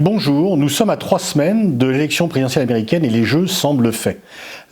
Bonjour, nous sommes à 3 semaines de l'élection présidentielle américaine et les jeux semblent faits.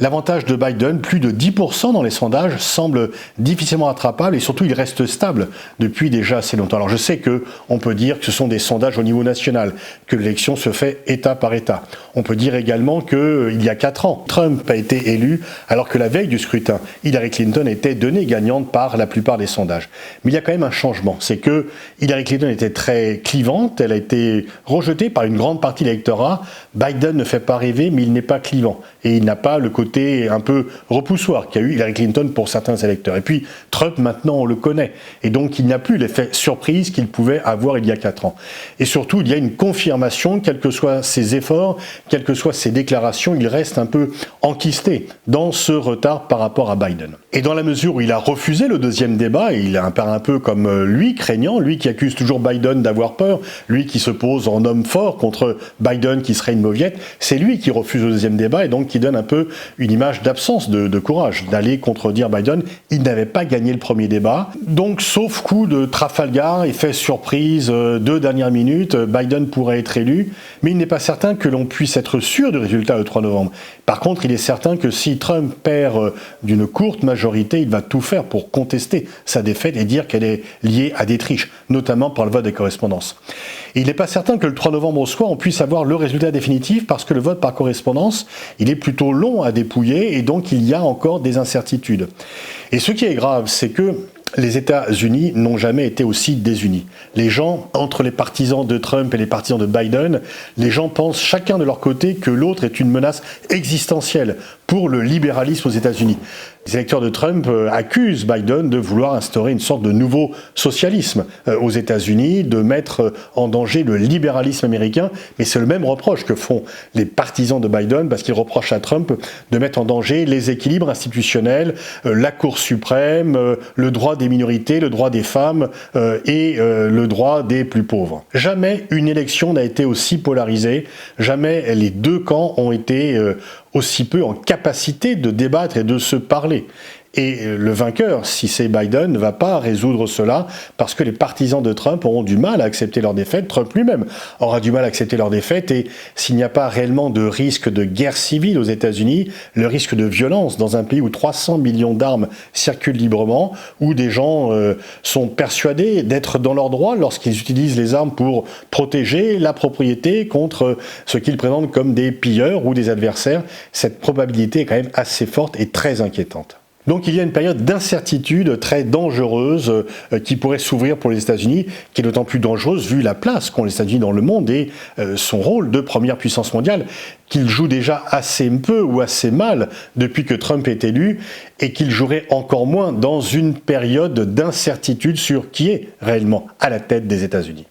L'avantage de Biden, plus de 10% dans les sondages, semble difficilement attrapable et surtout il reste stable depuis déjà assez longtemps. Alors je sais qu'on peut dire que ce sont des sondages au niveau national, que l'élection se fait État par État. On peut dire également qu'il y a 4 ans, Trump a été élu alors que la veille du scrutin, Hillary Clinton était donnée gagnante par la plupart des sondages. Mais il y a quand même un changement, c'est que Hillary Clinton était très clivante, elle a été rejetée par une grande partie de l'électorat. Biden ne fait pas rêver, mais il n'est pas clivant. Et il n'a pas le côté un peu repoussoir qu'a eu Hillary Clinton pour certains électeurs. Et puis, Trump, maintenant, on le connaît. Et donc, il n'a plus l'effet surprise qu'il pouvait avoir il y a 4 ans. Et surtout, il y a une confirmation, quels que soient ses efforts, quelles que soient ses déclarations, il reste un peu enquisté dans ce retard par rapport à Biden. Et dans la mesure où il a refusé le deuxième débat, et il est un peu comme lui, craignant, lui qui accuse toujours Biden d'avoir peur, lui qui se pose en homme fort contre Biden qui serait une mauviette, c'est lui qui refuse le deuxième débat et donc qui donne un peu une image d'absence de courage, d'aller contredire Biden. Il n'avait pas gagné le premier débat, donc sauf coup de Trafalgar, effet surprise, 2 dernières minutes, Biden pourrait être élu, mais il n'est pas certain que l'on puisse être sûr du résultat le 3 novembre. Par contre, il est certain que si Trump perd d'une courte majorité, il va tout faire pour contester sa défaite et dire qu'elle est liée à des triches, notamment par le vote des correspondances. Et il n'est pas certain que le 3 novembre au soir, on puisse avoir le résultat définitif parce que le vote par correspondance, il est plutôt long à dépouiller et donc il y a encore des incertitudes. Et ce qui est grave, c'est que les États-Unis n'ont jamais été aussi désunis. Les gens, entre les partisans de Trump et les partisans de Biden, les gens pensent chacun de leur côté que l'autre est une menace existentielle pour le libéralisme aux États-Unis. Les électeurs de Trump accusent Biden de vouloir instaurer une sorte de nouveau socialisme aux États-Unis, de mettre en danger le libéralisme américain, mais c'est le même reproche que font les partisans de Biden, parce qu'ils reprochent à Trump de mettre en danger les équilibres institutionnels, la Cour suprême, le droit des minorités, le droit des femmes et le droit des plus pauvres. Jamais une élection n'a été aussi polarisée, jamais les deux camps ont été aussi peu en capacité de débattre et de se parler. Et le vainqueur, si c'est Biden, ne va pas résoudre cela parce que les partisans de Trump auront du mal à accepter leur défaite. Trump lui-même aura du mal à accepter leur défaite et s'il n'y a pas réellement de risque de guerre civile aux États-Unis, le risque de violence dans un pays où 300 millions d'armes circulent librement, où des gens sont persuadés d'être dans leurs droits lorsqu'ils utilisent les armes pour protéger la propriété contre ce qu'ils présentent comme des pilleurs ou des adversaires, cette probabilité est quand même assez forte et très inquiétante. Donc il y a une période d'incertitude très dangereuse qui pourrait s'ouvrir pour les États-Unis, qui est d'autant plus dangereuse vu la place qu'ont les États-Unis dans le monde et son rôle de première puissance mondiale, qu'il joue déjà assez peu ou assez mal depuis que Trump est élu, et qu'il jouerait encore moins dans une période d'incertitude sur qui est réellement à la tête des États-Unis.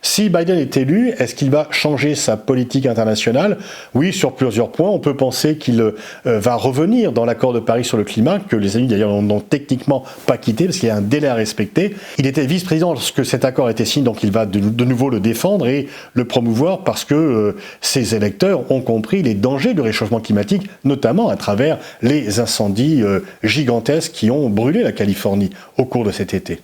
Si Biden est élu, est-ce qu'il va changer sa politique internationale? Oui, sur plusieurs points. On peut penser qu'il va revenir dans l'accord de Paris sur le climat, que les États-Unis d'ailleurs n'ont techniquement pas quitté, parce qu'il y a un délai à respecter. Il était vice-président lorsque cet accord a été signé, donc il va de nouveau le défendre et le promouvoir parce que ses électeurs ont compris les dangers du réchauffement climatique, notamment à travers les incendies gigantesques qui ont brûlé la Californie au cours de cet été.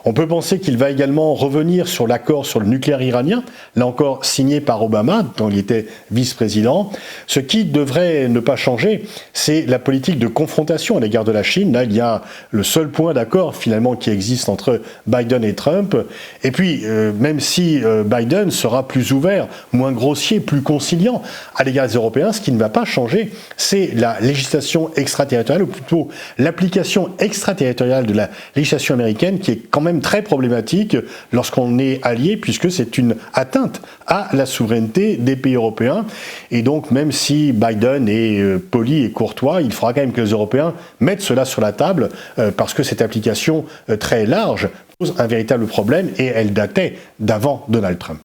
On peut penser qu'il va également revenir sur l'accord sur le nucléaire iranien, là encore signé par Obama, dont il était vice-président. Ce qui devrait ne pas changer, c'est la politique de confrontation à l'égard de la Chine. Là, il y a le seul point d'accord finalement qui existe entre Biden et Trump. Et puis, même si Biden sera plus ouvert, moins grossier, plus conciliant à l'égard des Européens, ce qui ne va pas changer, c'est la législation extraterritoriale, ou plutôt l'application extraterritoriale de la législation américaine, qui est quand même très problématique lorsqu'on est allié, puisque c'est une atteinte à la souveraineté des pays européens. Et donc, même si Biden est poli et courtois, il faudra quand même que les Européens mettent cela sur la table, parce que cette application très large pose un véritable problème et elle datait d'avant Donald Trump.